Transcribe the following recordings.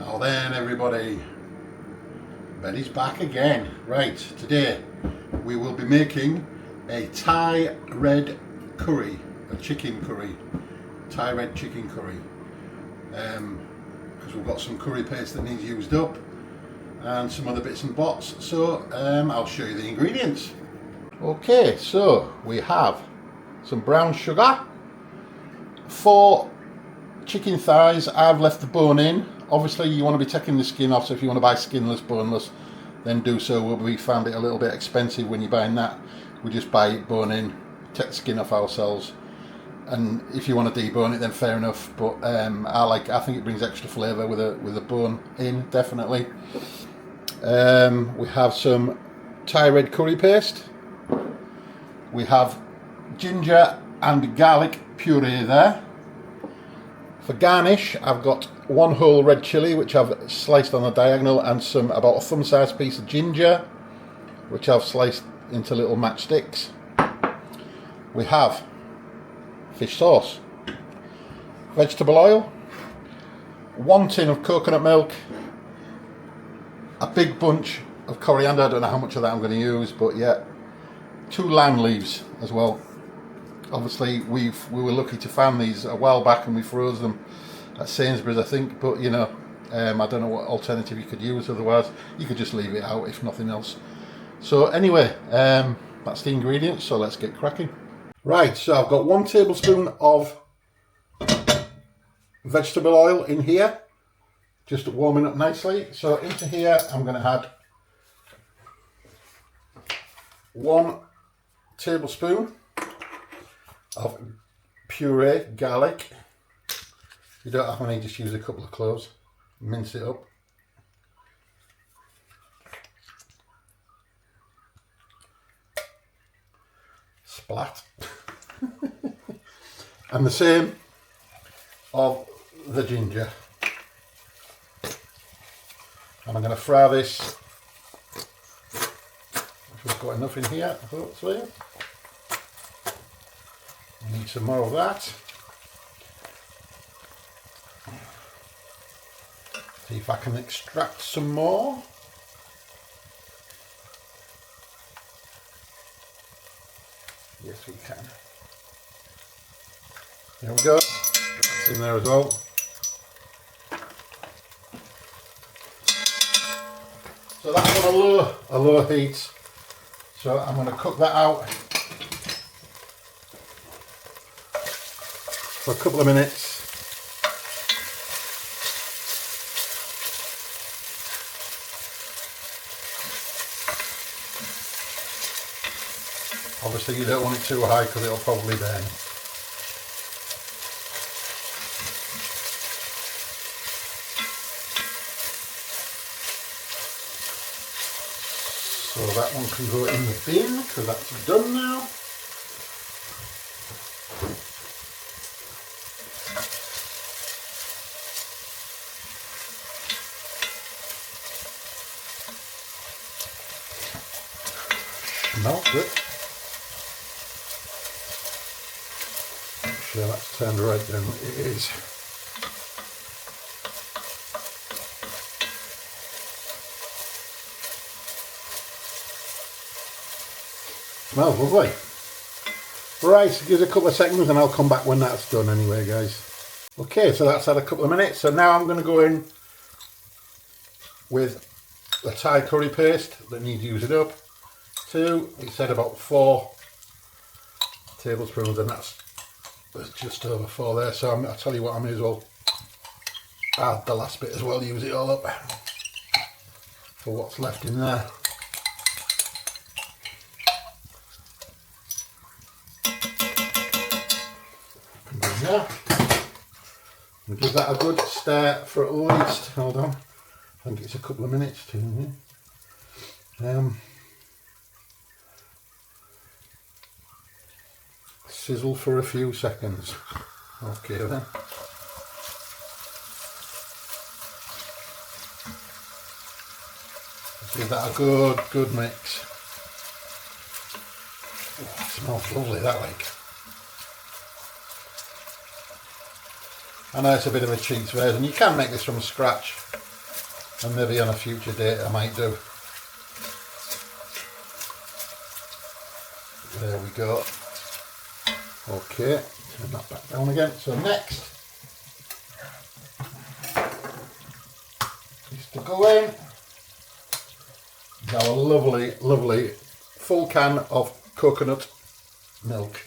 Now then everybody, Benny's back again. Right, today we will be making a Thai red curry, a chicken curry, Thai red chicken curry. Because we've got some curry paste that needs used up and some other bits and bobs, so I'll show you the ingredients. Okay, so we have some brown sugar, 4 chicken thighs. I've left the bone in. Obviously you want to be taking the skin off, so if you want to buy skinless, boneless, then do so. We found it a little bit expensive when you're buying that. We just buy it bone in, take the skin off ourselves, and if you want to debone it then fair enough, but I think it brings extra flavour with a bone in, definitely. We have some Thai red curry paste. We have ginger and garlic puree there. For garnish, I've got 1 whole red chilli, which I've sliced on the diagonal, and about a thumb-sized piece of ginger, which I've sliced into little matchsticks. We have fish sauce, vegetable oil, 1 tin of coconut milk, a big bunch of coriander. I don't know how much of that I'm going to use, but yeah, 2 lime leaves as well. Obviously we were lucky to find these a while back and we froze them at Sainsbury's, I think, but you know, I don't know what alternative you could use. Otherwise you could just leave it out if nothing else. So anyway, that's the ingredients, so let's get cracking. Right, so I've got 1 tablespoon of vegetable oil in here, just warming up nicely. So into here I'm going to add 1 tablespoon of puree garlic. If you don't have any, just use a couple of cloves, mince it up. Splat. And the same of the ginger. And I'm going to fry this. We've got enough in here, hopefully. Need some more of that. See if I can extract some more. Yes, we can. There we go. That's in there as well. So that's on a low heat. So I'm going to cook that out for a couple of minutes. Obviously you don't want it too high because it'll probably burn. So that one can go in the bin because that's done now. Smells good. Actually, that's turned right down. It is. Smells lovely. Right, give it a couple of seconds and I'll come back when that's done anyway, guys. Okay, so that's had a couple of minutes. So now I'm going to go in with the Thai curry paste that needs using up. It said about 4 tablespoons, and that's just over 4 there. So I'll tell you what, I may as well add the last bit as well, use it all up for what's left in there. And give that a good stir for at least, hold on, I think it's a couple of minutes too. Sizzle for a few seconds. Okay then. Give that a good mix. Oh, it smells lovely, that like. I know it's a bit of a cheats version. You can make this from scratch and maybe on a future date I might do. There we go. Okay, turn that back down again. So next is to go in our lovely full can of coconut milk.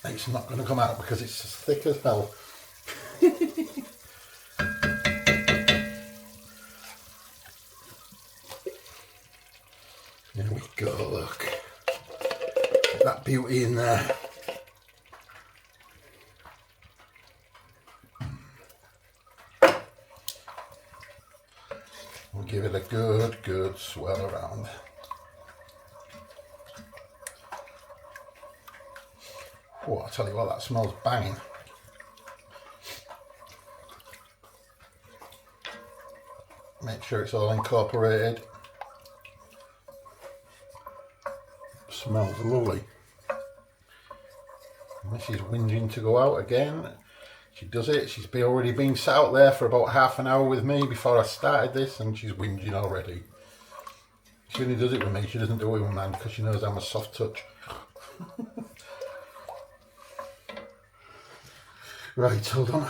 It's not going to come out because it's as thick as hell. There we go, look. Get that beauty in there. We'll give it a good swirl around. Oh, I tell you what, that smells banging. Make sure it's all incorporated. Smells lovely. And she's whinging to go out again. She does it. She's already been sat out there for about half an hour with me before I started this, and she's whinging already. She only does it with me. She doesn't do it with man because she knows I'm a soft touch. Right, hold on.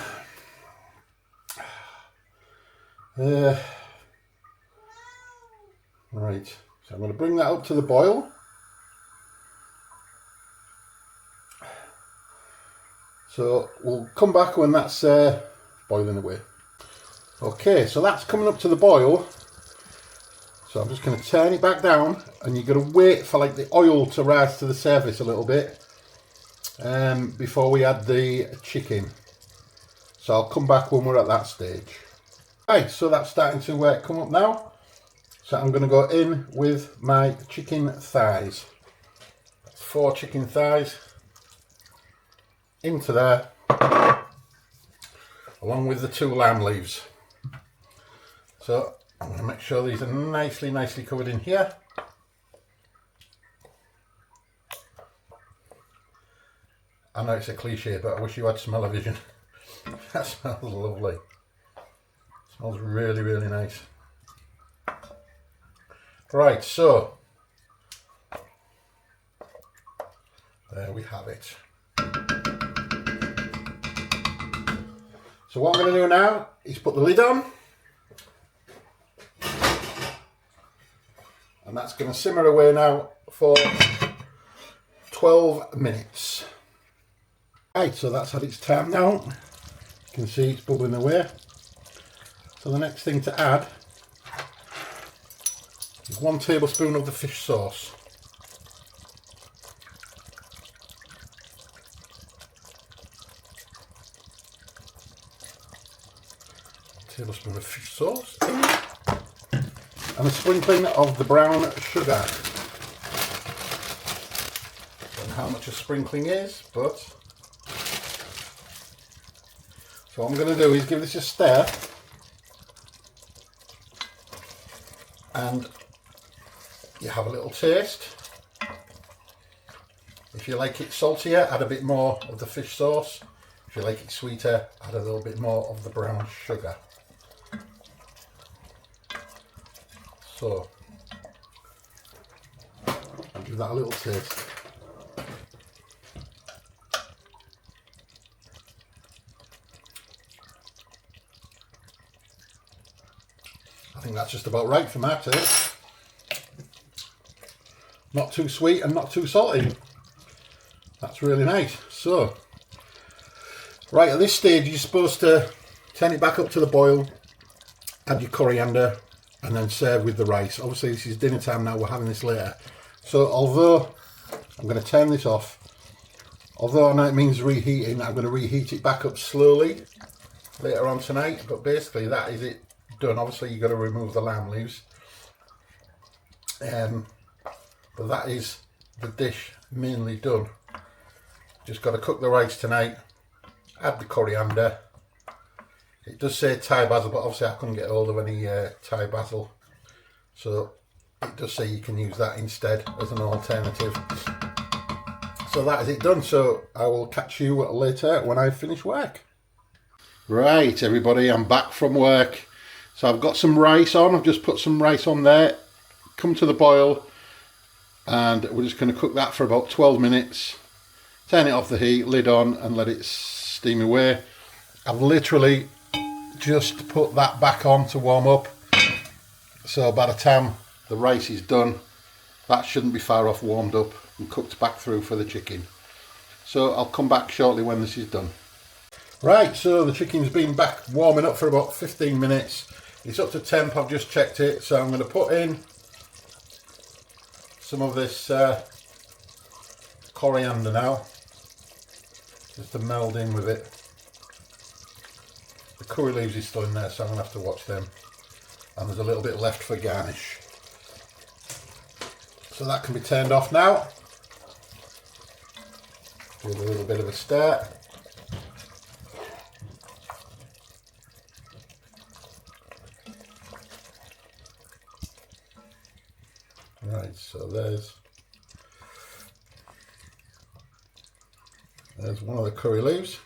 Right, so I'm going to bring that up to the boil. So we'll come back when that's boiling away. Okay, so that's coming up to the boil. So I'm just going to turn it back down, and you're going to wait for like the oil to rise to the surface a little bit before we add the chicken. So I'll come back when we're at that stage. Right, so that's starting to come up now. So I'm going to go in with my chicken thighs. 4 chicken thighs into there, along with the 2 lamb leaves. So I'm going to make sure these are nicely covered in here. I know it's a cliche, but I wish you had smell-o-vision. That smells lovely. Smells really nice. Right, so there we have it. So what I'm going to do now is put the lid on, and that's going to simmer away now for 12 minutes. Right, so that's had its time now. You can see it's bubbling away. So the next thing to add is 1 tablespoon of the fish sauce. Tablespoon of fish sauce and a sprinkling of the brown sugar. Don't know how much a sprinkling is, but so what I'm going to do is give this a stir, and you have a little taste. If you like it saltier, add a bit more of the fish sauce. If you like it sweeter, add a little bit more of the brown sugar. So, I'll give that a little taste. I think that's just about right for my taste. Not too sweet and not too salty. That's really nice. So, right at this stage you're supposed to turn it back up to the boil, add your coriander, and then serve with the rice. Obviously this is dinner time now, we're having this later. So although I'm going to turn this off, although I know it means reheating, I'm going to reheat it back up slowly later on tonight. But basically that is it done. Obviously you've got to remove the lamb leaves. But that is the dish mainly done. Just got to cook the rice tonight, add the coriander. It does say Thai basil, but obviously I couldn't get hold of any Thai basil. So it does say you can use that instead as an alternative. So that is it done. So I will catch you later when I finish work. Right, everybody, I'm back from work. So I've got some rice on. I've just put some rice on there. Come to the boil. And we're just going to cook that for about 12 minutes. Turn it off the heat, lid on, and let it steam away. I've literally just put that back on to warm up. So by the time the rice is done, that shouldn't be far off warmed up and cooked back through for the chicken. So I'll come back shortly when this is done. Right, so the chicken's been back warming up for about 15 minutes. It's up to temp, I've just checked it. So I'm going to put in some of this coriander now, just to meld in with it. The curry leaves is still in there, so I'm going to have to watch them. And there's a little bit left for garnish. So that can be turned off now. Give it a little bit of a stir. Right, so there's one of the curry leaves.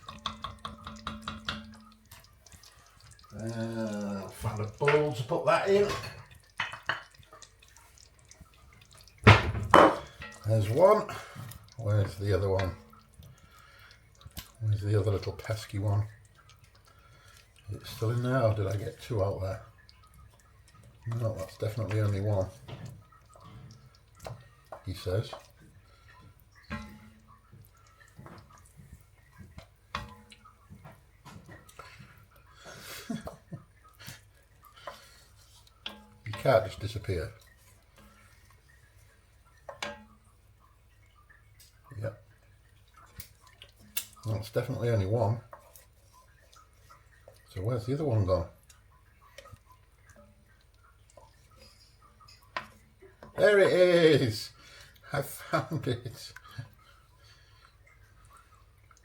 I'll find a bowl to put that in. There's one. Where's the other one? Where's the other little pesky one? Is it still in there, or did I get two out there? No, that's definitely only one, he says. You can't just disappear. Yep. Well, it's definitely only one. So where's the other one gone? There it is! I found it!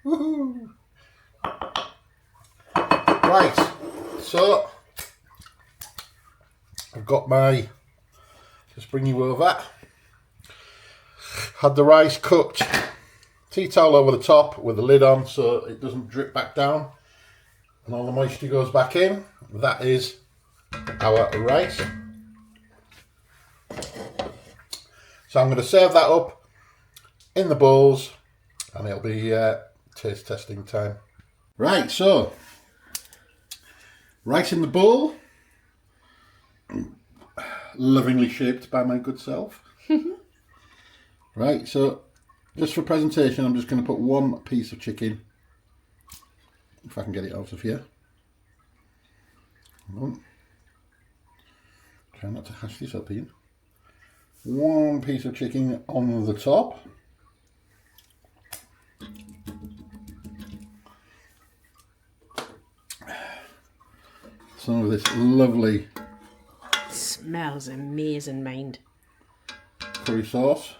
Woohoo! Right, so I've got my, just bring you over, had the rice cooked, tea towel over the top with the lid on so it doesn't drip back down and all the moisture goes back in. That is our rice. So I'm going to serve that up in the bowls and it'll be taste testing time. Right, so rice in the bowl, lovingly shaped by my good self. Right, so just for presentation, I'm just going to put one piece of chicken, if I can get it out of here. Try not to hash this up, Ian. One piece of chicken on the top. Some of this lovely smells amazing, mind. Curry sauce.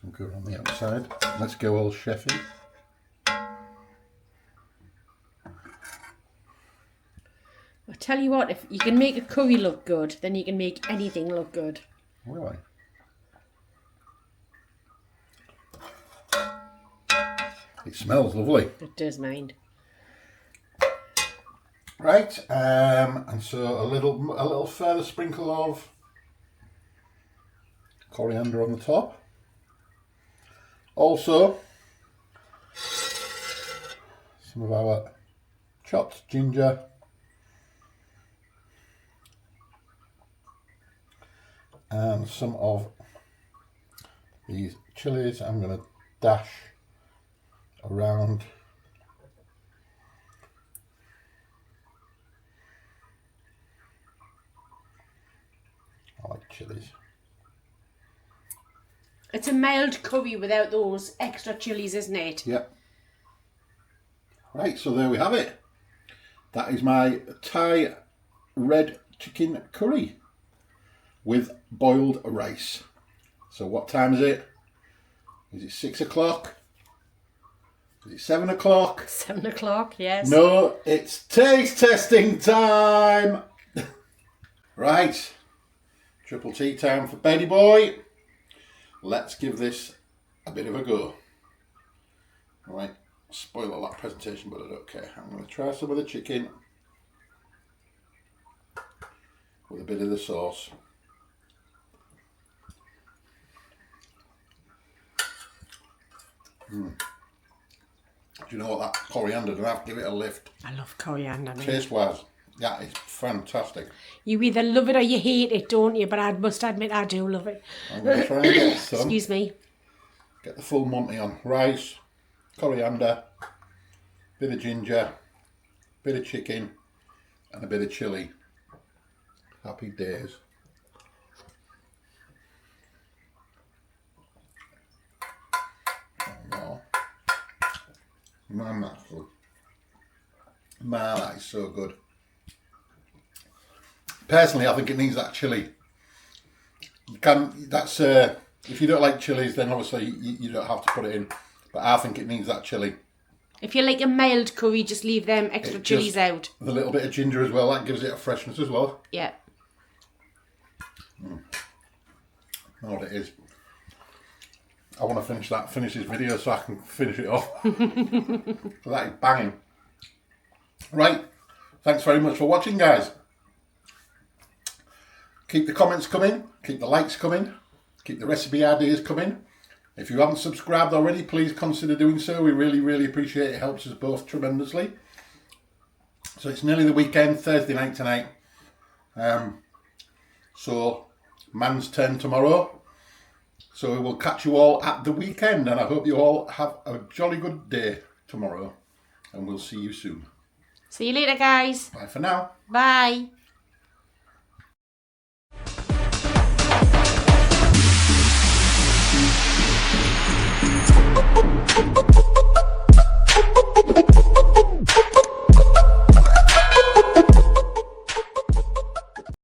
And go on the outside. Let's go all chefy. I tell you what, if you can make a curry look good, then you can make anything look good. Really? It smells lovely. It does, mind. Right, and so a little further sprinkle of coriander on the top. Also, some of our chopped ginger. And some of these chilies I'm going to dash around. I like chilies. It's a mild curry without those extra chilies, isn't it? Yep. Right, so there we have it. That is my Thai red chicken curry with boiled rice. So what time is it? Is it 6 o'clock? Is it 7 o'clock? 7 o'clock, yes. No, it's taste testing time. Right, triple tea time for Benny Boy. Let's give this a bit of a go. Right, spoil all that presentation, but I don't care. I'm going to try some of the chicken with a bit of the sauce. Do you know what, that coriander, do I have to give it a lift? I love coriander, mate. Taste wise, that is fantastic. You either love it or you hate it, don't you? But I must admit, I do love it. I'm going to try and get some. Excuse me. Get the full Monty on. Rice, coriander, bit of ginger, bit of chicken, and a bit of chilli. Happy days. Oh no. Man, that's good. Man, that is so good. Personally, I think it needs that chilli. You can, that's, if you don't like chilies, then obviously you don't have to put it in. But I think it needs that chilli. If you like a mild curry, just leave them extra chilies out. With a little bit of ginger as well, that gives it a freshness as well. Yeah. Know what it is. I want to finish this video so I can finish it off. So that is banging. Right, thanks very much for watching, guys. Keep the comments coming, keep the likes coming, keep the recipe ideas coming. If you haven't subscribed already, please consider doing so. We really, really appreciate it. It helps us both tremendously. So it's nearly the weekend, Thursday night tonight. So man's turn tomorrow. So we will catch you all at the weekend, and I hope you all have a jolly good day tomorrow, and we'll see you soon. See you later, guys. Bye for now. Bye.